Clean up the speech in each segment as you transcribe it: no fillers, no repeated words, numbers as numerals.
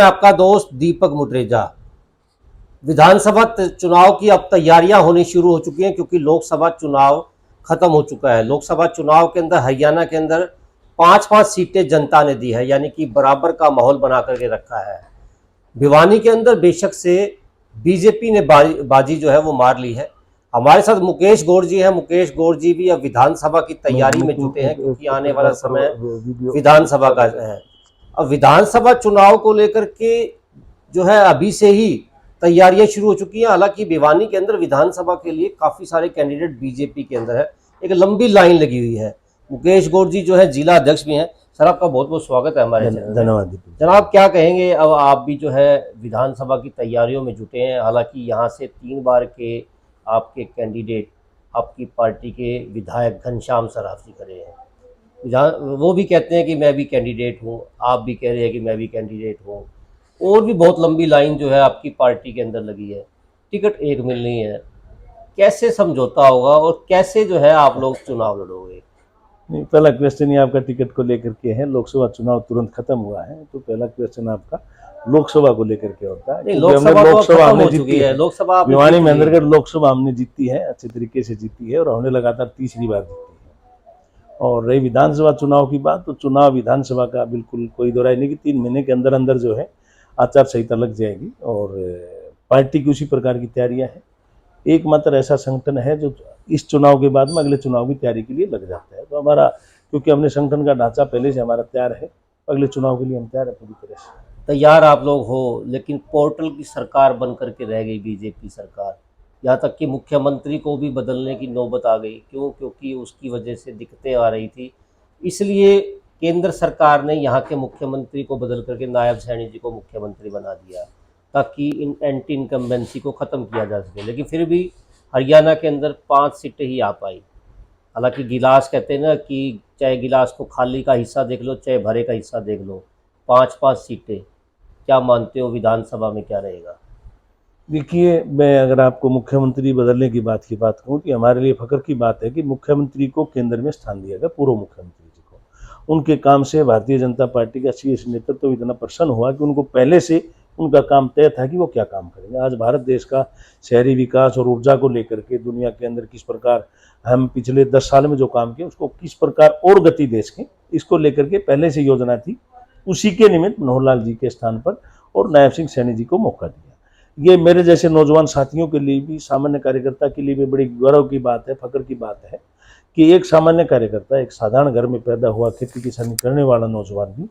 आपका दोस्त दीपक मुटरेजा। विधानसभा चुनाव की अब तैयारियां होनी शुरू हो चुकी हैं क्योंकि लोकसभा चुनाव खत्म हो चुका है। लोकसभा चुनाव के अंदर हरियाणा के अंदर 5-5 सीटें जनता ने दी है, यानी कि बराबर का माहौल बना करके रखा है। भिवानी के अंदर बेशक से बीजेपी ने बाजी जो है वो मार ली है। हमारे साथ मुकेश गौड़ जी हैं। मुकेश गौड़ जी भी अब विधानसभा की तैयारी में जुटे हैं क्योंकि आने वाला समय विधानसभा का है। अब विधानसभा चुनाव को लेकर के जो है अभी से ही तैयारियां शुरू हो चुकी हैं। हालांकि भिवानी के अंदर विधानसभा के लिए काफी सारे कैंडिडेट बीजेपी के अंदर है, एक लंबी लाइन लगी हुई है। मुकेश गौड़ जी जो है जिला अध्यक्ष भी हैं। सर, आपका बहुत बहुत स्वागत है हमारे चैनल में। धन्यवाद जनाब, क्या कहेंगे, अब आप भी जो है विधानसभा की तैयारियों में जुटे हैं। हालांकि यहाँ से 3 बार के आपके कैंडिडेट आपकी पार्टी के विधायक घनश्याम सराफी खड़े हैं। वो भी कहते हैं कि मैं भी कैंडिडेट हूँ, आप भी कह रहे हैं कि मैं भी कैंडिडेट हूँ, और भी बहुत लंबी लाइन जो है आपकी पार्टी के अंदर लगी है। टिकट एक मिलनी है, कैसे समझौता होगा और कैसे जो है आप लोग चुनाव लड़ोगे? नहीं, पहला क्वेश्चन ही आपका टिकट को लेकर के है। लोकसभा चुनाव तुरंत खत्म हुआ है, तो पहला क्वेश्चन आपका लोकसभा को लेकर के होता है। लोकसभा हमने जीती है। लोकसभा भिवानी में अंतर्गत लोकसभा हमने जीती है, अच्छे तरीके से जीती है और हमने लगातार तीसरी बार जीती है। और रही विधानसभा चुनाव की बात, तो चुनाव विधानसभा का बिल्कुल कोई दो राय नहीं कि 3 महीने के अंदर अंदर जो है आचार संहिता लग जाएगी और पार्टी की उसी प्रकार की तैयारियां हैं। एकमात्र ऐसा संगठन है जो इस चुनाव के बाद में अगले चुनाव की तैयारी के लिए लग जाता है। तो हमारा, क्योंकि हमने संगठन का ढांचा पहले से हमारा तैयार है, अगले चुनाव के लिए हम तैयार है पूरी तरह से। तैयार आप लोग हो, लेकिन पोर्टल की सरकार बन करके रह गई बीजेपी सरकार। यहाँ तक कि मुख्यमंत्री को भी बदलने की नौबत आ गई। क्यों? क्योंकि उसकी वजह से दिक्कतें आ रही थी। इसलिए केंद्र सरकार ने यहाँ के मुख्यमंत्री को बदल करके नायब सैनी जी को मुख्यमंत्री बना दिया ताकि इन एंटी इनकम्बेंसी को ख़त्म किया जा सके। लेकिन फिर भी हरियाणा के अंदर 5 सीटें ही आ पाई। हालांकि गिलास कहते हैं ना कि चाहे गिलास को खाली का हिस्सा देख लो चाहे भरे का हिस्सा देख लो, 5-5 सीटें। क्या मानते हो विधानसभा में क्या रहेगा? देखिए, मैं अगर आपको मुख्यमंत्री बदलने की बात कहूँ कि हमारे लिए फख्र की बात है कि मुख्यमंत्री को केंद्र में स्थान दिया गया, पूर्व मुख्यमंत्री जी को। उनके काम से भारतीय जनता पार्टी का शीर्ष नेतृत्व इतना प्रसन्न हुआ कि उनको पहले से उनका काम तय था कि वो क्या काम करेंगे। आज भारत देश का शहरी विकास और ऊर्जा को लेकर के दुनिया के अंदर किस प्रकार हम पिछले 10 साल में जो काम किए उसको किस प्रकार और गति दे सकें, इसको लेकर के पहले से योजना थी। उसी के निमित्त मनोहर लाल जी के स्थान पर और नायब सिंह सैनी जी को मौका दिया। ये मेरे जैसे नौजवान साथियों के लिए भी, सामान्य कार्यकर्ता के लिए भी बड़ी गौरव की बात है, फख्र की बात है कि एक सामान्य कार्यकर्ता, एक साधारण घर में पैदा हुआ खेती किसानी करने वाला नौजवान भी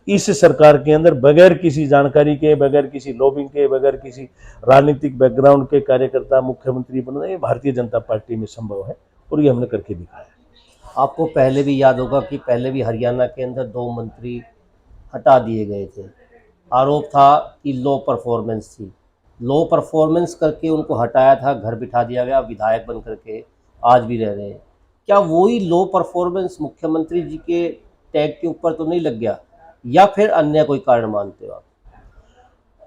इस सरकार के अंदर बगैर किसी जानकारी के, बगैर किसी लॉबिंग के, बगैर किसी राजनीतिक बैकग्राउंड के कार्यकर्ता मुख्यमंत्री बनना, ये भारतीय जनता पार्टी में संभव है और ये हमने करके दिखाया है। आपको पहले भी याद होगा कि पहले भी हरियाणा के अंदर 2 मंत्री हटा दिए गए थे। आरोप था कि लो परफॉर्मेंस थी। लो परफॉर्मेंस करके उनको हटाया था, घर बिठा दिया गया, विधायक बन करके आज भी रह रहे हैं। क्या वही लो परफॉर्मेंस मुख्यमंत्री जी के टैग के ऊपर तो नहीं लग गया, या फिर अन्य कोई कारण मानते हो आप?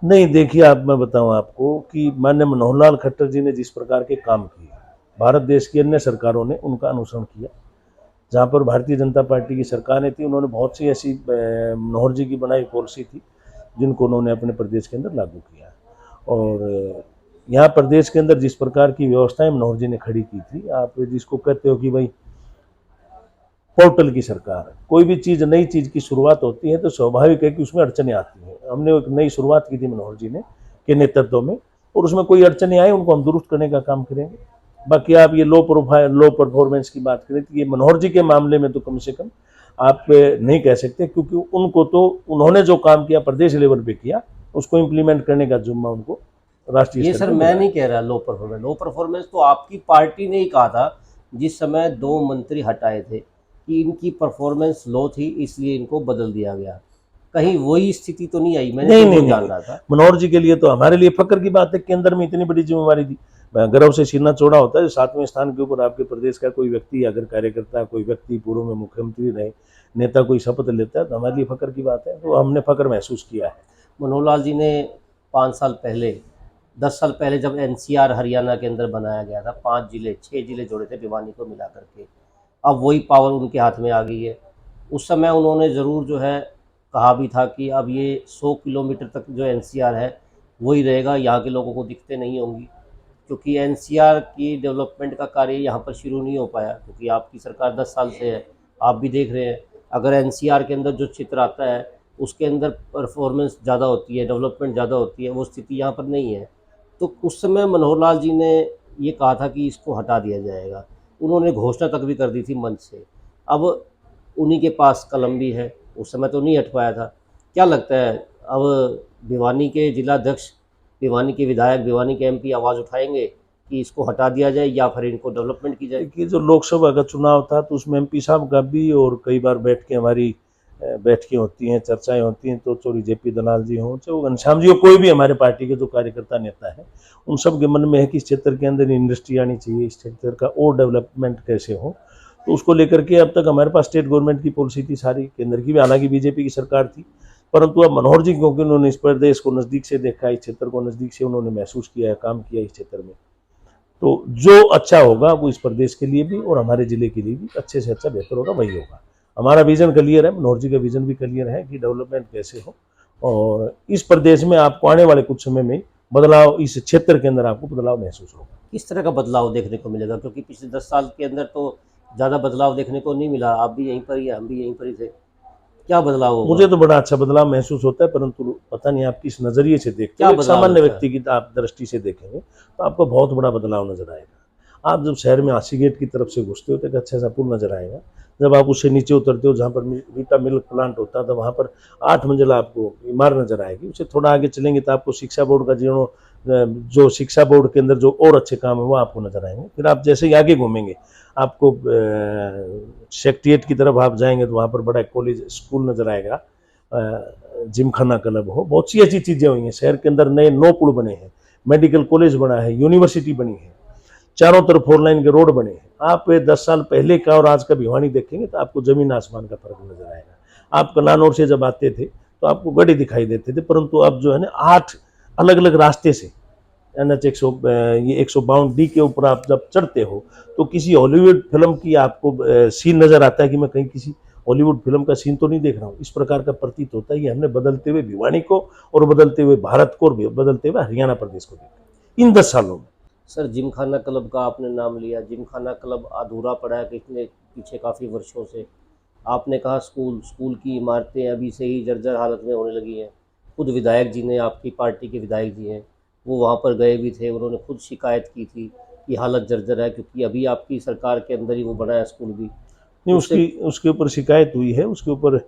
नहीं, देखिए, मैं बताऊं आपको कि माननीय मनोहर लाल खट्टर जी ने जिस प्रकार के काम किए, भारत देश की अन्य सरकारों ने उनका अनुसरण किया। जहाँ पर भारतीय जनता पार्टी की सरकारें थी, उन्होंने बहुत सी ऐसी मनोहर जी की बनाई पॉलिसी थी जिनको उन्होंने अपने प्रदेश के अंदर लागू किया। और यहाँ प्रदेश के अंदर जिस प्रकार की व्यवस्थाएं मनोहर जी ने खड़ी की थी, आप जिसको कहते हो कि भाई पोर्टल की सरकार, कोई भी चीज़, नई चीज़ की शुरुआत होती है तो स्वाभाविक है कि उसमें अड़चनें आती हैं। हमने एक नई शुरुआत की थी मनोहर जी ने के नेतृत्व में, और उसमें कोई अड़चनें आए उनको हम दुरुस्त करने का काम करेंगे। बाकी आप ये लो परफॉर्मेंस की बात करें तो ये मनोहर जी के मामले में तो कम से कम आप नहीं कह सकते, क्योंकि उनको तो उन्होंने जो काम किया प्रदेश लेवल पे किया, उसको इम्प्लीमेंट करने का जुम्मा उनको राष्ट्रीय ये सर मैं नहीं कह रहा लो परफॉर्मेंस। लो परफॉर्मेंस तो आपकी पार्टी ने ही कहा था जिस समय 2 मंत्री हटाए थे कि इनकी परफॉर्मेंस लो थी, इसलिए इनको बदल दिया गया। कहीं वही स्थिति तो नहीं आई? मैंने नहीं जान रहा था। मनोहर जी के लिए तो हमारे लिए फक्र की बात है, केंद्र में इतनी बड़ी जिम्मेवारी दी, गर्व से सीना चौड़ा होता है। 7वें स्थान के ऊपर आपके प्रदेश का कोई व्यक्ति, अगर कार्यकर्ता, कोई व्यक्ति पूर्व में मुख्यमंत्री रहे, नेता कोई शपथ लेता है तो हमारे लिए फक्र की बात है। तो हमने फक्र महसूस किया है। मनोहर लाल जी ने 5 साल पहले, 10 साल पहले जब एनसीआर हरियाणा के अंदर बनाया गया था, 5 जिले 6 जिले जोड़े थे भिवानी को मिला करके, अब वही पावर उनके हाथ में आ गई है। उस समय उन्होंने ज़रूर जो है कहा भी था कि अब ये 100 किलोमीटर तक जो एनसीआर है वही रहेगा, यहाँ के लोगों को दिक्कतें नहीं होंगी, क्योंकि एनसीआर की डेवलपमेंट का कार्य यहाँ पर शुरू नहीं हो पाया, क्योंकि आपकी सरकार 10 साल से है, आप भी देख रहे हैं। अगर एनसीआर के अंदर जो चित्र आता है उसके अंदर परफॉर्मेंस ज़्यादा होती है, डेवलपमेंट ज़्यादा होती है, वो स्थिति यहाँ पर नहीं है। तो उस समय मनोहर लाल जी ने ये कहा था कि इसको हटा दिया जाएगा, उन्होंने घोषणा तक भी कर दी थी मंच से। अब उन्हीं के पास कलम भी है, उस समय तो नहीं हट पाया था। क्या लगता है अब भिवानी के जिलाध्यक्ष, भिवानी के विधायक, भिवानी के एमपी आवाज़ उठाएंगे कि इसको हटा दिया जाए या फिर इनको डेवलपमेंट की जाए? देखिए, जो लोकसभा का चुनाव था तो उसमें एमपी साहब का भी, और कई बार बैठ के हमारी बैठकें होती हैं, चर्चाएं होती हैं, तो चौधरी जेपी दलाल जी हों, चाहे वो घनश्याम जी हो, कोई भी हमारे पार्टी के जो कार्यकर्ता नेता है, उन सब के मन में है कि इस क्षेत्र के अंदर इंडस्ट्री आनी चाहिए, इस क्षेत्र का और डेवलपमेंट कैसे हो। तो उसको लेकर के अब तक हमारे पास स्टेट गवर्नमेंट की पॉलिसी थी सारी, केंद्र की भी, हालांकि बीजेपी की सरकार थी, परंतु अब मनोहर जी, क्योंकि उन्होंने इस प्रदेश को नज़दीक से देखा, इस क्षेत्र को नज़दीक से उन्होंने महसूस किया है, काम किया इस क्षेत्र में, तो जो अच्छा होगा वो इस प्रदेश के लिए भी और हमारे जिले के लिए भी अच्छे से अच्छा बेहतर होगा, वही होगा। हमारा विजन क्लियर है, मनोहर जी का विजन भी क्लियर है कि डेवलपमेंट कैसे हो, और इस प्रदेश में आपको आने वाले कुछ समय में बदलाव, इस क्षेत्र के अंदर आपको बदलाव महसूस होगा। किस तरह का बदलाव देखने को मिलेगा? क्योंकि पिछले 10 साल के अंदर तो ज़्यादा बदलाव देखने को नहीं मिला, आप भी यहीं पर ही हैं, हम भी यहीं पर ही थे। क्या बदलाव होगा? मुझे तो बड़ा अच्छा बदलाव महसूस होता है, परंतु पता नहीं आप किस नजरिए से देखते क्या हो। एक बदलाव सामान्य होता है? व्यक्ति की आप दृष्टि से देखेंगे तो आपको बहुत बड़ा बदलाव नजर आएगा। आप जब शहर में आसी गेट की तरफ से घुसते हो तो एक अच्छा सा पुल नजर आएगा। जब आप उससे नीचे उतरते हो, जहाँ पर वीटा मिल्क प्लांट होता है, तो वहाँ पर 8 मंजिला आपको इमारत नजर आएगी। उससे थोड़ा आगे चलेंगे तो आपको शिक्षा बोर्ड का जो शिक्षा बोर्ड के अंदर जो और अच्छे काम है वो आपको नजर आएंगे। फिर आप जैसे ही आगे घूमेंगे, आपको सेक्रेटेरिएट की तरफ आप जाएंगे तो वहाँ पर बड़ा कॉलेज स्कूल नजर आएगा, जिमखाना क्लब हो, बहुत सी ऐसी चीज़ें हुई हैं शहर के अंदर। नए 9 पुल बने हैं, मेडिकल कॉलेज बना है, यूनिवर्सिटी बनी है, चारों तरफ 4 लाइन के रोड बने हैं। आप 10 साल पहले का और आज का भिवानी देखेंगे तो आपको जमीन आसमान का फर्क नजर आएगा। आप कनानौर से जब आते थे तो आपको गड्ढे दिखाई देते थे, परंतु अब जो है ना 8 अलग अलग रास्ते से NH 152D के ऊपर आप जब चढ़ते हो तो किसी हॉलीवुड फिल्म की आपको सीन नजर आता है कि मैं कहीं किसी हॉलीवुड फिल्म का सीन तो नहीं देख रहा हूँ। इस प्रकार का प्रतीत होता है। ये हमने बदलते हुए भिवानी को और बदलते हुए भारत को और बदलते हुए हरियाणा प्रदेश को देखा इन 10 सालों में। सर, जिमखाना क्लब का आपने नाम लिया, जिमखाना क्लब अधूरा पड़ा है पिछले पीछे काफ़ी वर्षों से। आपने कहा स्कूल की इमारतें अभी से ही जर्जर हालत में होने लगी हैं। खुद विधायक जी ने, आपकी पार्टी के विधायक जी हैं, वो वहाँ पर गए भी थे, उन्होंने खुद शिकायत की थी कि हालत जर्जर है, क्योंकि अभी आपकी सरकार के अंदर ही वो बना है स्कूल भी। नहीं, उससे उसके ऊपर शिकायत हुई है, उसके ऊपर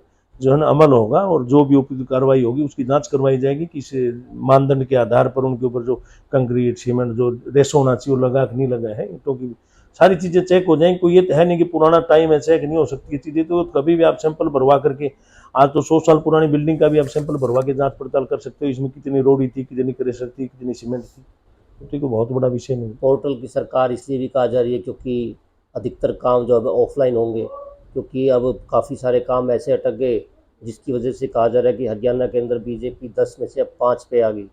जो है ना अमल होगा और जो भी उपयुक्त कार्रवाई होगी उसकी जांच करवाई जाएगी कि इस मानदंड के आधार पर उनके ऊपर जो कंक्रीट सीमेंट जो रेशो होना चाहिए वो लगा कि नहीं लगा है, ईंटों की सारी चीज़ें चेक हो जाएंगी। कोई ये तो है नहीं कि पुराना टाइम है चेक नहीं हो सकती ये चीज़ें, तो कभी भी आप सैंपल भरवा करके, आज तो 100 साल पुरानी बिल्डिंग का भी आप सैंपल भरवा के जाँच पड़ताल कर सकते हो, इसमें कितनी रोड़ी थी, कितनी क्रेशर थी, कितनी सीमेंट थी। तो कोई बहुत बड़ा विषय नहीं। पोर्टल की सरकार इसलिए भी कहा जा रही है क्योंकि अधिकतर काम जो अब ऑफलाइन होंगे, क्योंकि अब काफ़ी सारे काम ऐसे अटक गए जिसकी वजह से कहा जा रहा है कि हरियाणा के अंदर बीजेपी 10 में से अब 5 पे आ गई।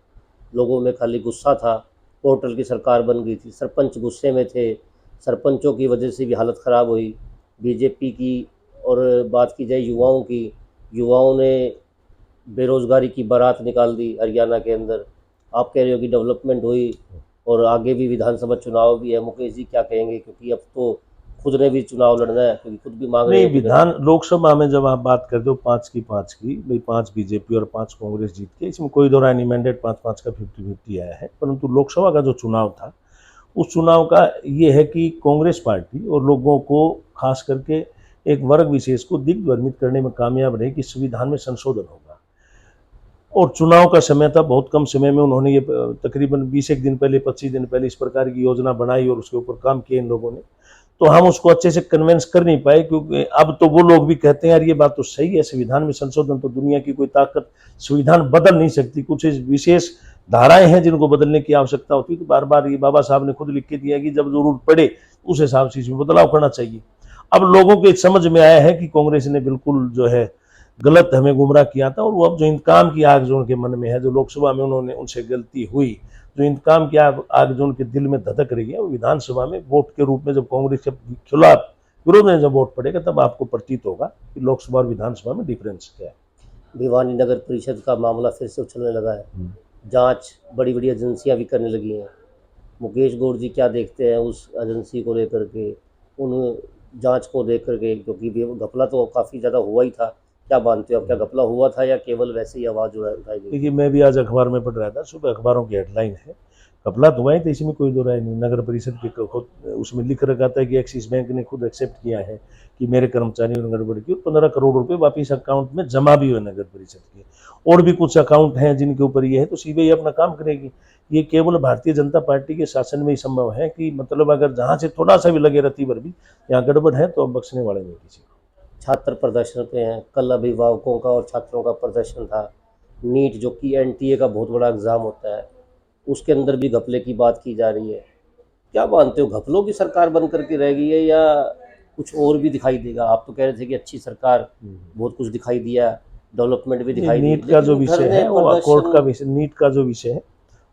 लोगों में खाली गुस्सा था, पोर्टल की सरकार बन गई थी, सरपंच गुस्से में थे, सरपंचों की वजह से भी हालत ख़राब हुई बीजेपी की। और बात की जाए युवाओं की, युवाओं ने बेरोज़गारी की बारात निकाल दी हरियाणा के अंदर। आप कह रहे हो कि डेवलपमेंट हुई और आगे भी विधानसभा चुनाव भी है। मुकेश जी क्या कहेंगे, क्योंकि अब तो खुद ने भी चुनाव लड़ना है, क्योंकि खुद भी मांग रहे नहीं, हैं कि विधान लोकसभा में जब आप बात करते हो 5 की भाई 5 बीजेपी और 5 कांग्रेस जीत के, इसमें कोई दो राय नहीं, मैंडेट 5-5 का 50-50 आया है। परंतु लोकसभा का जो चुनाव था उस चुनाव का ये है कि कांग्रेस पार्टी और लोगों को, खास करके एक वर्ग विशेष को दिग्भ्रमित करने में कामयाब रही कि संविधान में संशोधन होगा। और चुनाव का समय था, बहुत कम समय में उन्होंने ये तकरीबन 20 एक दिन पहले, 25 दिन पहले इस प्रकार की योजना बनाई और उसके ऊपर काम किए इन लोगों ने। तो हम उसको अच्छे से कन्विंस कर नहीं पाए, क्योंकि अब तो वो लोग भी कहते हैं यार ये बात तो सही है, संविधान में संशोधन तो दुनिया की कोई ताकत संविधान बदल नहीं सकती, कुछ विशेष धाराएं हैं जिनको बदलने की आवश्यकता होती है। तो बार बार ये बाबा साहब ने खुद लिख के दिया कि जब जरूरत पड़े उस हिसाब से इसमें बदलाव करना चाहिए। अब लोगों के समझ में आया है कि कांग्रेस ने बिल्कुल जो है गलत हमें गुमराह किया था, और वो अब जो इंतकाम की आग जो उनके मन में है, जो लोकसभा में उन्होंने उनसे गलती हुई, जो इंतकाम की आग जो उनके दिल में धधक रही है, वो विधानसभा में वोट के रूप में जब कांग्रेस के खिलाफ विरोध में जब वोट पड़ेगा तब आपको प्रतीत होगा कि लोकसभा और विधानसभा में डिफरेंस क्या है। भिवानी नगर परिषद का मामला फिर से उछलने लगा है। जांच बड़ी बड़ी एजेंसियां भी करने लगी हैं। मुकेश गौड़ जी क्या देखते हैं उस एजेंसी को लेकर के, उन जांच को लेकर के, क्योंकि घपला तो काफ़ी ज़्यादा हुआ ही था। क्या मानते हो आप, क्या घपला हुआ था या केवल वैसे ही आवाज़ उठाई गई? देखिए, मैं भी आज अखबार में पढ़ रहा था, सुबह अखबारों की हेडलाइन है, घपला तो हुआ है, तो इसमें कोई दो राय नहीं। नगर परिषद के खुद उसमें लिख रखा था कि एक्सिस बैंक ने खुद एक्सेप्ट किया है कि मेरे कर्मचारियों ने गड़बड़ की, 15 करोड़ रुपए वापिस अकाउंट में जमा भी हुए नगर परिषद के। और भी कुछ अकाउंट हैं जिनके ऊपर ये है, तो सीबीआई अपना काम करेगी। ये केवल भारतीय जनता पार्टी के शासन में ही संभव है कि मतलब अगर जहाँ से थोड़ा सा भी लगे रत्ती भर भी यहाँ गड़बड़ है तो हम बख्शने वाले नहीं किसी को। छात्र प्रदर्शन पे हैं, कल अभिभावकों का और छात्रों का प्रदर्शन था। नीट जो कि एनटीए का बहुत बड़ा एग्ज़ाम होता है, उसके अंदर भी घपले की बात की जा रही है। क्या मानते हो, घपलों की सरकार बन करके रहेगी है या कुछ और भी दिखाई देगा? आप तो कह रहे थे कि अच्छी सरकार, बहुत कुछ दिखाई दिया, डेवलपमेंट भी दिखाई दी, नीट का जो लेकिन विषय धरने है वो कोर्ट का प्रदर्शन। विषय, नीट का जो विषय है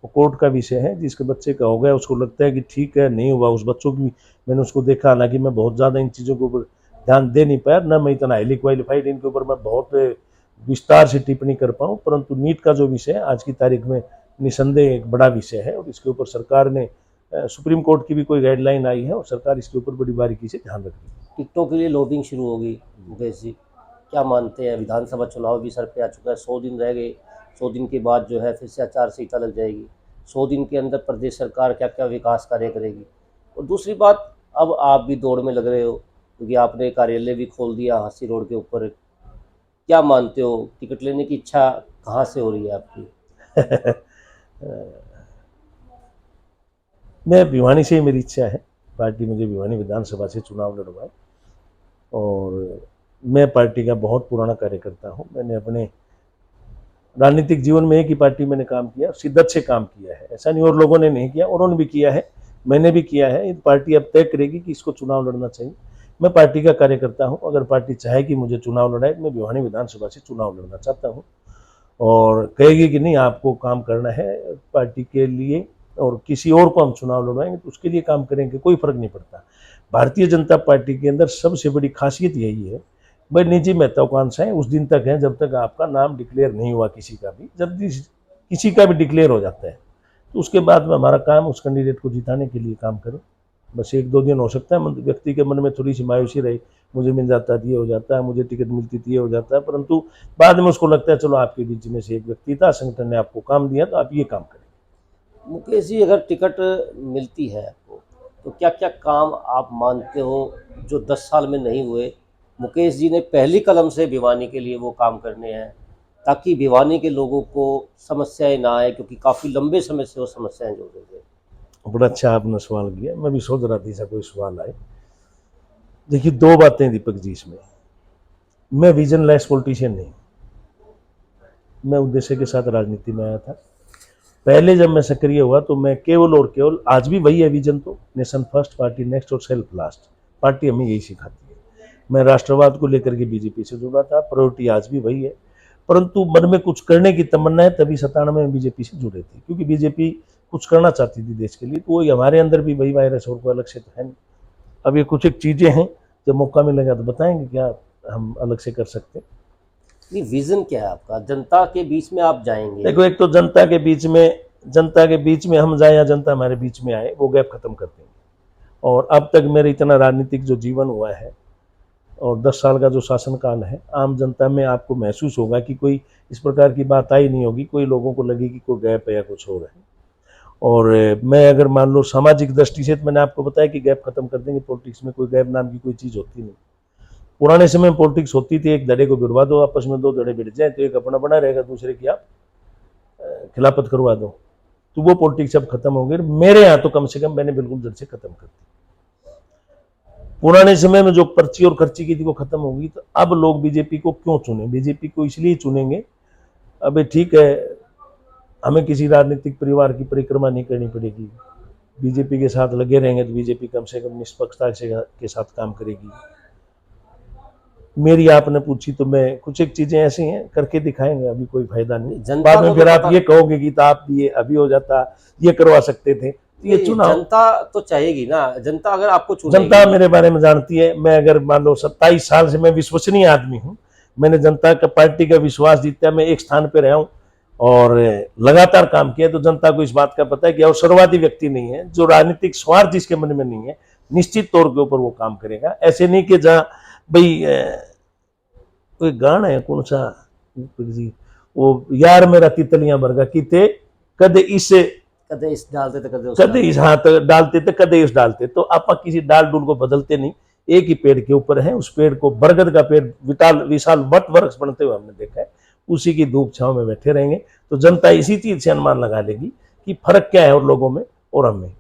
वो कोर्ट का विषय है। जिसके बच्चे का हो गया उसको लगता है कि ठीक है, नहीं हुआ उस बच्चों की, मैंने उसको देखा, हालांकि मैं बहुत ज़्यादा इन चीज़ों के ऊपर ध्यान दे नहीं पाया, ना मैं इतना हाईली क्वालिफाइड इनके ऊपर मैं बहुत विस्तार से टिप्पणी कर पाऊँ, परंतु नीट का जो विषय है आज की तारीख में निसंदेह एक बड़ा विषय है और इसके ऊपर सरकार ने सुप्रीम कोर्ट की भी कोई गाइडलाइन आई है और सरकार इसके ऊपर बड़ी बारीकी से ध्यान रख रही है। टिकटों के लिए लॉबिंग शुरू होगी। मुकेश जी क्या मानते हैं? विधानसभा चुनाव भी सर पे आ चुका है, 100 दिन रह गए। 100 दिन के बाद जो है फिर से आचार संहिता लग जाएगी। 100 दिन के अंदर प्रदेश सरकार क्या क्या विकास कार्य करेगी? और दूसरी बात, अब आप भी दौड़ में लग रहे हो क्योंकि आपने कार्यालय भी खोल दिया हांसी रोड के ऊपर। क्या मानते हो, टिकट लेने की इच्छा कहाँ से हो रही है आपकी? मैं भिवानी से ही मेरी इच्छा है, पार्टी मुझे भिवानी विधानसभा से चुनाव लड़वाए और मैं पार्टी का बहुत पुराना कार्यकर्ता हूँ। मैंने अपने राजनीतिक जीवन में एक ही पार्टी मैंने काम किया, शिद्दत से काम किया है। ऐसा नहीं और लोगों ने नहीं किया, उन्होंने भी किया है, मैंने भी किया है। ये पार्टी अब तय करेगी कि इसको चुनाव लड़ना चाहिए। मैं पार्टी का कार्यकर्ता हूँ, अगर पार्टी चाहे कि मुझे चुनाव लड़ाए तो मैं भिवानी विधानसभा से चुनाव लड़ना चाहता हूँ और कहेगी कि नहीं आपको काम करना है पार्टी के लिए और किसी और को हम चुनाव लड़वाएंगे तो उसके लिए काम करेंगे, कोई फर्क नहीं पड़ता। भारतीय जनता पार्टी के अंदर सबसे बड़ी खासियत यही है, भाई निजी महत्वाकांक्षाएं उस दिन तक हैं जब तक आपका नाम डिक्लेयर नहीं हुआ किसी का भी। जब किसी का भी डिक्लेयर हो जाता है तो उसके बाद में हमारा काम उस कैंडिडेट को जिताने के लिए काम करें। बस 1-2 दिन हो सकता है व्यक्ति के मन में थोड़ी सी मायूसी रही, मुझे मिल जाता तो ये हो जाता है, मुझे टिकट मिलती थी ये हो जाता है, परंतु बाद में उसको लगता है चलो आपके बीच में से एक व्यक्ति था, संगठन ने आपको काम दिया तो आप ये काम करें। मुकेश जी अगर टिकट मिलती है आपको तो क्या क्या काम आप मानते हो जो 10 साल में नहीं हुए? मुकेश जी ने पहली कलम से भिवानी के लिए वो काम करने हैं ताकि भिवानी के लोगों को समस्याएं ना आए, क्योंकि काफ़ी लंबे समय से वो समस्याएं जुड़ रही है। बड़ा अच्छा आपने सवाल किया, मैं भी सोच रहा था ऐसा कोई सवाल आए। देखिए 2 बातें दीपक जी इसमें, मैं विजन लेस पॉलिटिशियन नहीं, मैं उद्देश्य के साथ राजनीति में आया था। पहले जब मैं सक्रिय हुआ तो मैं केवल और केवल, आज भी वही है विजन, तो नेशन फर्स्ट, पार्टी नेक्स्ट और सेल्फ लास्ट। पार्टी हमें यही सिखाती है। मैं राष्ट्रवाद को लेकर के बीजेपी से जुड़ा था, प्रायोरिटी आज भी वही है, परंतु मन में कुछ करने की तमन्ना है, तभी 97 में बीजेपी से जुड़े थे, क्योंकि बीजेपी कुछ करना चाहती थी देश के लिए। तो वही हमारे अंदर भी वही वायरस और कोई अलग से तो है नहीं। अब ये कुछ एक चीज़ें हैं, जब मौका मिलेगा तो बताएंगे क्या हम अलग से कर सकते हैं। नहीं, विजन क्या है आपका? जनता के बीच में आप जाएंगे? देखो, एक तो जनता के बीच में हम जाए या जनता हमारे बीच में आए, वो गैप खत्म कर देंगे। और अब तक मेरा इतना राजनीतिक जो जीवन हुआ है और 10 साल का जो शासनकाल है, आम जनता में आपको महसूस होगा कि कोई इस प्रकार की बात आई नहीं होगी, कोई लोगों को लगे कि कोई गैप है या कुछ हो रहा है। और मैं अगर मान लो सामाजिक दृष्टि से, तो मैंने आपको बताया कि गैप खत्म कर देंगे। पॉलिटिक्स में कोई गैप नाम की कोई चीज़ होती नहीं। पुराने समय में पॉलिटिक्स होती थी, एक धड़े को भिड़वा दो, आपस में 2 धड़े भिड़ जाए तो एक अपना बना रहेगा, दूसरे की आप खिलाफत करवा दो, तो वो पॉलिटिक्स अब खत्म हो गई। मेरे यहाँ तो कम से कम मैंने बिल्कुल जड़ से खत्म कर दी। पुराने समय में जो पर्ची और खर्ची की थी वो खत्म होगी। तो अब लोग बीजेपी को क्यों चुने? बीजेपी को इसलिए चुनेंगे, अबे ठीक है हमें किसी राजनीतिक परिवार की परिक्रमा नहीं करनी पड़ेगी, बीजेपी के साथ लगे रहेंगे तो बीजेपी कम से कम निष्पक्षता के साथ काम करेगी। मेरी आपने पूछी तो मैं कुछ एक चीजें ऐसी हैं करके दिखाएंगे, अभी कोई फायदा नहीं। बाद में फिर आप ये कहोगे कि तो आप ये अभी हो जाता, ये करवा सकते थे। ये चुनाव जनता तो चाहेगी ना, जनता अगर आपको चुनेगी। जनता मेरे बारे में जानती है। मैं अगर मान लो 27 साल से मैं विश्वसनीय आदमी हूँ, मैंने जनता का पार्टी का विश्वास जीता, मैं एक स्थान पे रहा हूँ और लगातार काम किया, तो जनता को इस बात का पता है कि अवसरवादी व्यक्ति नहीं है, जो राजनीतिक स्वार्थ जिसके मन में नहीं है, निश्चित तौर के ऊपर वो काम करेगा। ऐसे नहीं कि जहाँ भाई कोई गाना है कौन सा जी, वो यार मेरा तितलियां बरगा कीते कदे इसे कदे इस डालते थे कदे उस कदे इस हाथ डालते थे कदे इस डालते, तो आप किसी डाल डूल को बदलते नहीं, एक ही पेड़ के ऊपर है। उस पेड़ को, बरगद का पेड़ विशाल विशाल वट वृक्ष बनते हुए हमने देखा है, उसी की धूप छांव में बैठे रहेंगे। तो जनता इसी चीज से अनुमान लगा लेगी कि फर्क क्या है और लोगों में और हम में।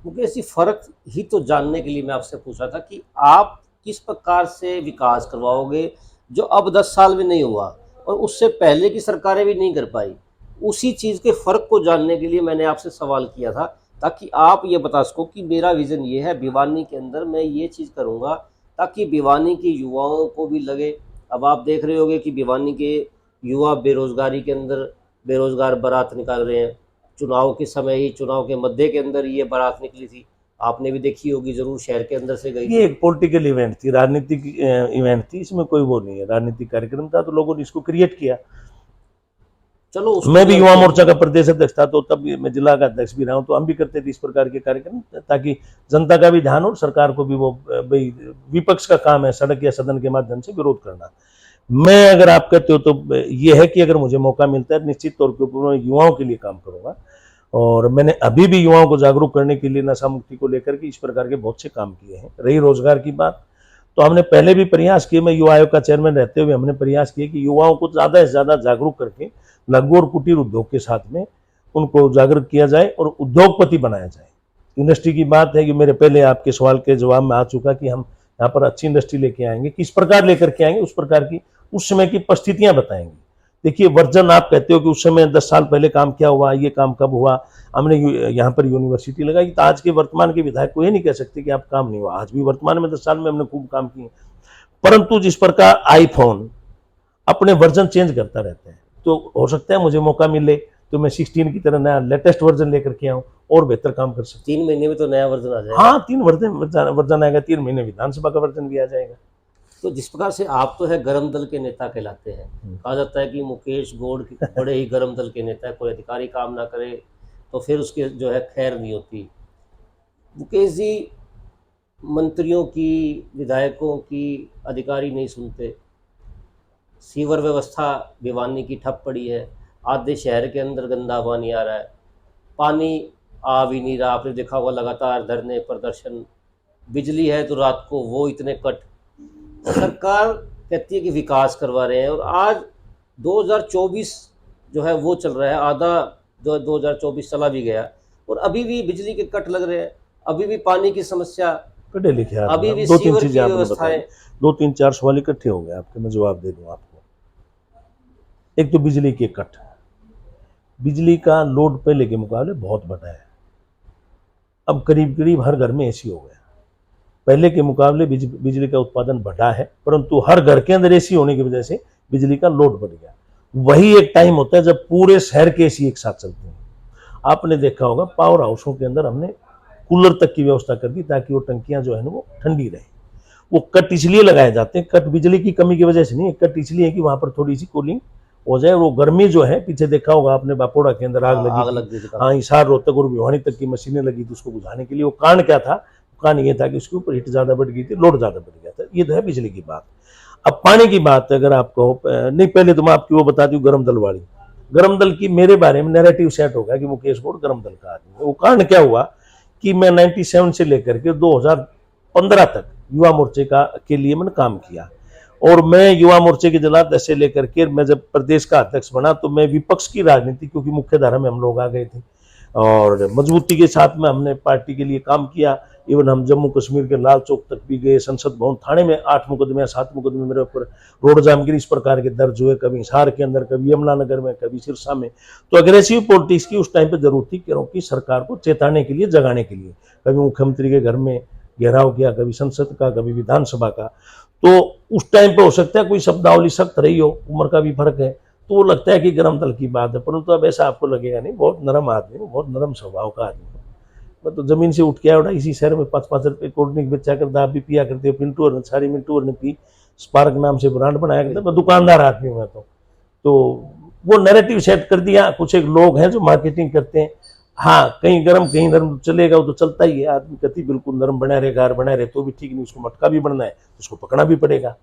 मुकेश जी, फर्क ही तो जानने के लिए मैं आपसे पूछा था कि आप किस प्रकार से विकास करवाओगे जो अब 10 साल में नहीं हुआ और उससे पहले की सरकारें भी नहीं कर पाई। उसी चीज़ के फ़र्क को जानने के लिए मैंने आपसे सवाल किया था, ताकि आप ये बता सको कि मेरा विज़न ये है, भिवानी के अंदर मैं ये चीज़ करूँगा ताकि भिवानी के युवाओं को भी लगे। अब आप देख रहे होंगे कि भिवानी के युवा बेरोज़गारी के अंदर बेरोज़गार बारात निकाल रहे हैं। चुनाव के समय ही, चुनाव के मध्य के अंदर ये बारात निकली थी, आपने भी देखी होगी ज़रूर, शहर के अंदर से गई ये एक पॉलिटिकल इवेंट थी, राजनीतिक इवेंट थी, इसमें कोई वो नहीं है, राजनीतिक कार्यक्रम था, तो लोगों ने इसको क्रिएट किया। चलो मैं भी युवा मोर्चा का प्रदेश अध्यक्ष था, तो तब मैं जिला का अध्यक्ष भी रहा हूँ, तो हम भी करते थे इस प्रकार के कार्यक्रम, ताकि जनता का भी ध्यान हो और सरकार को भी वो, भाई विपक्ष का काम है सड़क या सदन के माध्यम से विरोध करना। मैं, अगर आप कहते हो तो ये है कि अगर मुझे मौका मिलता है निश्चित तौर के ऊपर मैं युवाओं के लिए काम करूंगा, और मैंने अभी भी युवाओं को जागरूक करने के लिए नशा मुक्ति को लेकर के इस प्रकार के बहुत से काम किए हैं। रही रोजगार की बात, तो हमने पहले भी प्रयास किए, मैं युवा आयोग का चेयरमैन रहते हुए हमने प्रयास किए कि युवाओं को ज़्यादा से ज़्यादा जागरूक करके लघु और कुटीर उद्योग के साथ में उनको जागरूक किया जाए और उद्योगपति बनाया जाए। इंडस्ट्री की बात है कि मेरे पहले आपके सवाल के जवाब में आ चुका कि हम यहाँ पर अच्छी इंडस्ट्री लेके आएंगे, किस प्रकार लेकर के आएंगे, उस प्रकार की उस समय की परिस्थितियां बताएंगे। देखिए, वर्जन आप कहते हो कि उस समय 10 साल पहले काम क्या हुआ, ये काम कब हुआ, हमने यहाँ पर यूनिवर्सिटी लगाई, तो आज के वर्तमान के विधायक को ये नहीं कह सकते कि आप काम नहीं हुआ। आज भी वर्तमान में 10 साल में हमने खूब काम किए, परंतु जिस प्रकार आईफोन अपने वर्जन चेंज करता रहता है, तो हो सकता है मुझे मौका मिले तो मैं 16 की तरह नया लेटेस्ट वर्जन लेकर के आऊँ और बेहतर काम कर सकता। 3 महीने में तो नया वर्जन आ जाएगा। हाँ, 3 वर्जन आएगा, 3 महीने विधानसभा का वर्जन भी आ जाएगा। तो जिस प्रकार से आप तो है गरम दल के नेता कहलाते हैं, कहा जाता है कि मुकेश गौड़ बड़े ही गरम दल के नेता है, कोई अधिकारी काम ना करे तो फिर उसके जो है खैर नहीं होती। मुकेश जी, मंत्रियों की, विधायकों की अधिकारी नहीं सुनते, सीवर व्यवस्था भिवानी की ठप पड़ी है, आधे शहर के अंदर गंदा पानी आ रहा है, पानी आ भी नहीं रहा, आपने देखा होगा लगातार धरने प्रदर्शन, बिजली है तो रात को वो इतने कट। सरकार कहती है कि विकास करवा रहे हैं और आज 2024 जो है वो चल रहा है, आधा जो 2024 चला भी गया और अभी भी बिजली के कट लग रहे हैं, अभी भी पानी की समस्या, पढ़े लिखे आदमी, अभी भी 2-3 सीवर की चीजें आपने व्यवस्थाएं। बताई, 2-3-4 सवाल इकट्ठे हो गए आपके, मैं जवाब दे दूं आपको। एक तो बिजली के कट, बिजली का लोड पहले के मुकाबले बहुत बढ़ा है, अब करीब करीब हर घर में एसी हो गया। पहले के मुकाबले बिजली का उत्पादन बढ़ा है, परंतु हर घर के अंदर एसी होने की वजह से बिजली का लोड बढ़ गया। वही एक टाइम होता है जब पूरे शहर के एसी एक साथ चलते हैं। आपने देखा होगा पावर हाउसों के अंदर हमने कूलर तक की व्यवस्था कर दी ताकि वो टंकियां जो है ना वो ठंडी रहे। वो कट इसलिए लगाए जाते हैं, कट बिजली की कमी की वजह से नहीं है, कट इसलिए है कि वहां पर थोड़ी सी कूलिंग हो जाए। वो गर्मी जो है, पीछे देखा होगा आपने बापोड़ा के अंदर आग लगी थी, हाँ, हिसार, रोहतक और भिवानी तक की मशीनें लगी थी उसको बुझाने के लिए। वो कारण क्या था? कारण ये था कि उसके ऊपर हीट ज्यादा बढ़ गई थी, लोड ज्यादा बढ़ गया था। ये तो है बिजली की बात। अब पानी की बात अगर आप कहो, नहीं पहले तो मैं आपकी वो बता दूं गरम दल वाली, गरम दल की मेरे बारे में नैरेटिव सेट हो गया कि मुकेश गौड़ गरम दल का आदमी है। वो कारण क्या हुआ कि मैं 97 से लेकर के 2015 तक युवा मोर्चे के लिए मैंने काम किया, और मैं युवा मोर्चे के जलाध्यक्ष से लेकर के मैं जब प्रदेश का अध्यक्ष बना तो मैं विपक्ष की राजनीति, क्योंकि मुख्य धारा में हम लोग आ गए थे, और मजबूती के साथ में हमने पार्टी के लिए काम किया। इवन हम जम्मू कश्मीर के लाल चौक तक भी गए, संसद भवन थाने में 8 मुकदमे 7 मुकदमे मेरे ऊपर रोड जामगिरी इस प्रकार के दर्ज हुए, कभी हिसार के अंदर, कभी यमुनानगर में, कभी सिरसा में। तो अग्रेसिव पॉलिटिक्स की उस टाइम पे जरूरत थी, क्योंकि सरकार को चेताने के लिए, जगाने के लिए। कभी मुख्यमंत्री के घर में घेराव किया, कभी संसद का, कभी विधानसभा का। तो उस टाइम पे हो सकता है कोई शब्दावली सख्त रही हो, उम्र का भी फर्क है, तो वो लगता है कि गरम दल की बात है, परंतु अब ऐसा आपको लगेगा नहीं। बहुत नरम आदमी, बहुत नरम स्वभाव का आदमी। मैं तो जमीन से उठ के आया, इसी शहर में 5-5 रुपए कोल्ड ड्रिंक बेचा कर आप भी पिया करते हो, पिंटू और सारी मिंटू और ने पी, स्पार्क नाम से ब्रांड बनाया गया था। मैं दुकानदार आदमी हूं मैं तो वो नैरेटिव सेट कर दिया। कुछ एक लोग हैं जो मार्केटिंग करते हैं, हाँ कहीं गर्म कहीं नरम चलेगा, वो तो चलता ही है। आदमी कति बिल्कुल नरम बना रहे, गार बना रहे तो भी ठीक नहीं, उसको मटका भी बनना है, उसको पकड़ना भी पड़ेगा।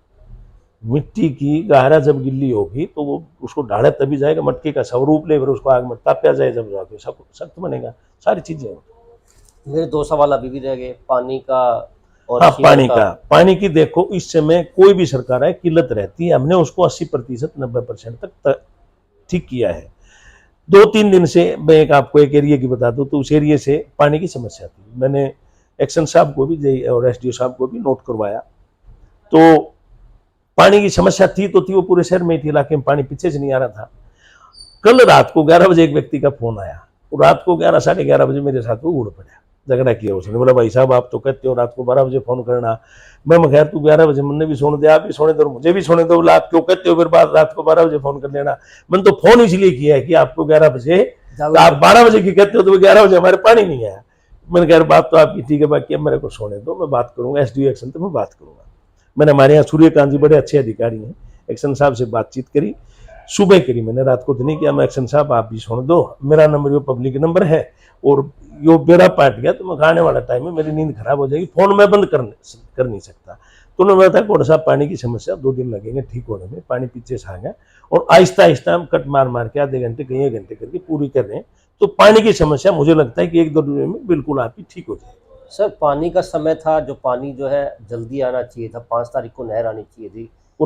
मिट्टी की गारा जब गिल्ली होगी तो वो उसको ढाड़ा तभी जाएगा, मटके का स्वरूप ले, फिर उसको आग में तापया जाए, जब जाके सब सख्त बनेगा, सारी चीजें। मेरे दो सवाल अभी भी रह गए, पानी का और हाँ, सीवर पानी की देखो, इस समय कोई भी सरकार है किल्लत रहती है, हमने उसको 80% 90% तक ठीक किया है। 2-3 दिन से मैं आपको एक एरिया की बता दूं तो उस एरिया से पानी की समस्या थी। मैंने एक्शन साहब को भी और एसडीओ साहब को भी नोट करवाया, तो पानी की समस्या थी तो थी, वो पूरे शहर में थी, इलाके में पानी पीछे से नहीं आ रहा था। कल रात को 11 बजे एक व्यक्ति का फोन आया, और रात को 11 साढ़े 11 बजे मेरे साथ वो उड़ पड़ा, झगड़ा किया उसने। बोला भाई साहब आप तो कहते हो रात को 12 बजे फोन करना, मैं खैर तू 11 बजे मैंने भी सोने दे, आप भी सोने दो, मुझे भी सोने दो, बोला आप क्यों कहते हो फिर बात रात को 12 बजे फोन कर लेना। मैंने तो फोन इसलिए किया है कि आपको 11 बजे, आप 12 बजे की कहते हो तो 11 बजे हमारे पानी नहीं आया। मैंने कहा बात तो आपकी ठीक है, बाकी अब मेरे को सोने दो, मैं बात करूंगा एसडीओ एक्शन तो मैं बात करूंगा। मैंने, हमारे यहाँ सूर्यकांत जी बड़े अच्छे अधिकारी हैं, एक्शन साहब से बातचीत करी, सुबह करी मैंने, रात को तो नहीं किया। मैं एक्शन साहब आप भी सुन दो, मेरा नंबर यो पब्लिक नंबर है, और यो बेड़ा पाट गया तो मैं खाने वाला टाइम है, मेरी नींद खराब हो जाएगी, फोन मैं बंद कर नहीं सकता। तो उन्होंने बताया कौन साहब पानी की समस्या 2 दिन लगेंगे ठीक होने में, पानी पीछे से आ गया, और आहिस्ता आहिस्ता हम कट मार मार के आधे घंटे कहीं 1 घंटे करके पूरी कर रहे हैं, तो पानी की समस्या मुझे लगता है कि 1-2 दिन में बिल्कुल आपकी ठीक हो जाएगी। सर पानी का समय था, जो पानी जो है जल्दी आना चाहिए था, 5 तारीख को नहर आनी चाहिए थी, वो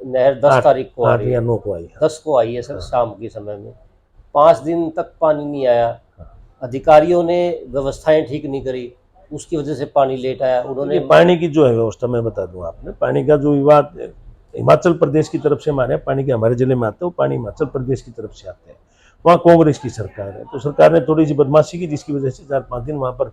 नहर 10 तारीख को आ रही है, 9 को आई, 10 को आई है सर, शाम के समय में 5 दिन तक पानी नहीं आया। अधिकारियों ने व्यवस्थाएं ठीक नहीं करी, उसकी वजह से पानी लेट आया। उन्होंने पानी की जो है व्यवस्था मैं बता दूं आपने, पानी का जो विवाद हिमाचल प्रदेश की तरफ से हमारे पानी के हमारे जिले में आते हैं, वो पानी हिमाचल प्रदेश की तरफ से आते हैं, वहाँ कांग्रेस की सरकार है, तो सरकार ने थोड़ी सी बदमाशी की, जिसकी वजह से 4-5 दिन वहाँ पर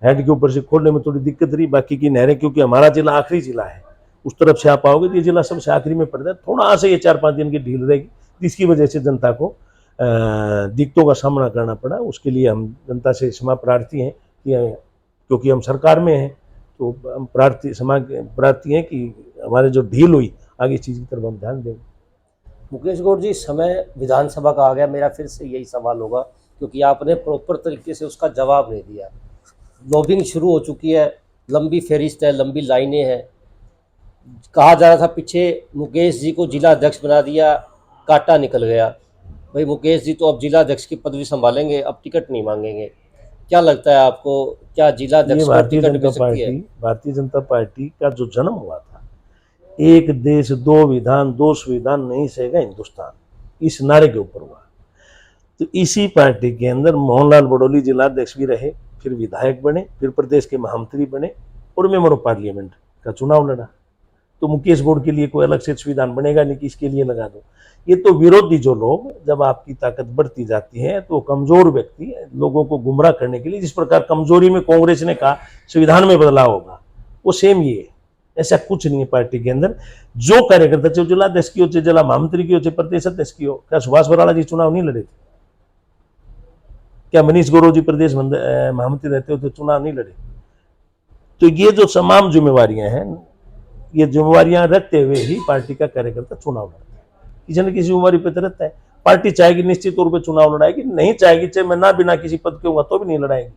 हेड के ऊपर से खोलने में थोड़ी दिक्कत रही। बाकी की नहरें, क्योंकि हमारा जिला आखिरी जिला है, उस तरफ से आप आओगे तो ये जिला सबसे आखिरी में पड़ता है, थोड़ा सा ये 4-5 दिन की ढील रहेगी, जिसकी वजह से जनता को दिक्कतों का सामना करना पड़ा। उसके लिए हम जनता से क्षमा प्रार्थी हैं कि क्योंकि हम सरकार में हैं, तो हम प्रार्थी हैं कि हमारे जो ढील हुई आगे इस चीज़ की तरफ हम ध्यान देंगे। मुकेश गौड़ जी, समय विधानसभा का आ गया, मेरा फिर से यही सवाल होगा, क्योंकि आपने प्रॉपर तरीके से उसका जवाब नहीं दिया। लॉबिंग शुरू हो चुकी है, लंबी फहरिस्त है, लंबी लाइनें हैं। कहा जा रहा था पीछे मुकेश जी को जिला अध्यक्ष बना दिया, कांटा निकल गया। भाई मुकेश जी तो अब जिला अध्यक्ष की पदवी संभालेंगे, अब टिकट नहीं मांगेंगे। क्या लगता है आपको, क्या जिला अध्यक्ष को टिकट मिल सकती है? भारतीय जनता पार्टी का जो जन्म हुआ था, एक देश 2 विधान 2 संविधान नहीं सहेगा हिंदुस्तान, इस नारे के ऊपर हुआ। तो इसी पार्टी के अंदर मोहनलाल बड़ोली जिला अध्यक्ष भी रहे, फिर विधायक बने, फिर प्रदेश के महामंत्री बने, और मेंबर ऑफ पार्लियामेंट का चुनाव लड़ा। तो मुकेश गौड़ के लिए कोई अलग से संविधान बनेगा नहीं कि इसके लिए लगा दो। ये तो विरोधी जो लोग, जब आपकी ताकत बढ़ती जाती है तो कमजोर व्यक्ति लोगों को गुमराह करने के लिए, जिस प्रकार कमजोरी में कांग्रेस ने कहा संविधान में बदलाव होगा, वो सेम ये है। ऐसा कुछ नहीं है पार्टी के अंदर। जो कार्यकर्ता चाहे जिला अध्यक्ष की हो, चाहे जिला महामंत्री की हो, चाहे प्रदेश अध्यक्ष की हो, क्या सुभाष बराला जी चुनाव नहीं लड़े थे? क्या मनीष गौरव जी प्रदेश महामंत्री रहते हो तो चुनाव नहीं लड़े? तो ये जो तमाम जिम्मेवारियां हैं, ये जिम्मेवारियां रखते हुए ही पार्टी का कार्यकर्ता चुनाव लड़ता है। किसी न किसी जिम्मेवारी पे रहता है। पार्टी चाहेगी निश्चित तौर पे चुनाव लड़ाएगी, नहीं चाहेगी, चाहे मैं ना बिना किसी पद के होगा तो भी नहीं लड़ाएगी।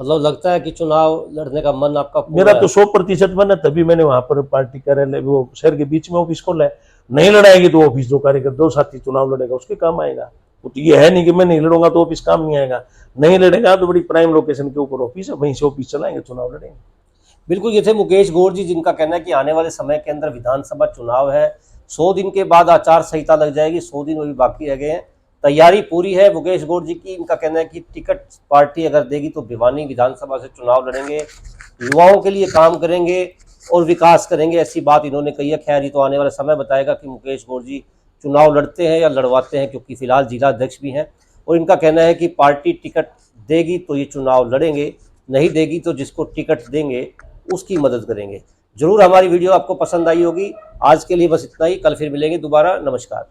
मतलब लगता है कि चुनाव लड़ने का मन आपका मेरा तो 100% मन है, तभी मैंने वहां पर पार्टी कार्यालय वो शहर के बीच में ऑफिस खोला है। नहीं लड़ाएगी तो ऑफिस जो कार्यकर्ता 2 साथी चुनाव लड़ेगा उसके काम आएगा। वो तो ये है नहीं कि मैं नहीं लड़ूंगा तो ऑफिस काम नहीं आएगा। नहीं लड़ेगा तो बड़ी प्राइम लोकेशन के ऊपर ऑफिस है, वहीं से ऑफिस चलाएंगे, चुनाव लड़ेंगे। बिल्कुल, ये थे मुकेश गौड़ जी, जिनका कहना है कि आने वाले समय के अंदर विधानसभा चुनाव है, 100 दिन के बाद आचार संहिता लग जाएगी, 100 दिन अभी बाकी रह गए हैं, तैयारी पूरी है मुकेश गौड़ जी की। इनका कहना है कि टिकट पार्टी अगर देगी तो भिवानी विधानसभा से चुनाव लड़ेंगे, युवाओं के लिए काम करेंगे और विकास करेंगे, ऐसी बात इन्होंने कही है। खैर ये तो आने वाला समय बताएगा कि मुकेश गौड़ जी चुनाव लड़ते हैं या लड़वाते हैं, क्योंकि फिलहाल जिला अध्यक्ष भी हैं। और इनका कहना है कि पार्टी टिकट देगी तो ये चुनाव लड़ेंगे, नहीं देगी तो जिसको टिकट देंगे उसकी मदद करेंगे। जरूर हमारी वीडियो आपको पसंद आई होगी। आज के लिए बस इतना ही, कल फिर मिलेंगे दोबारा। नमस्कार।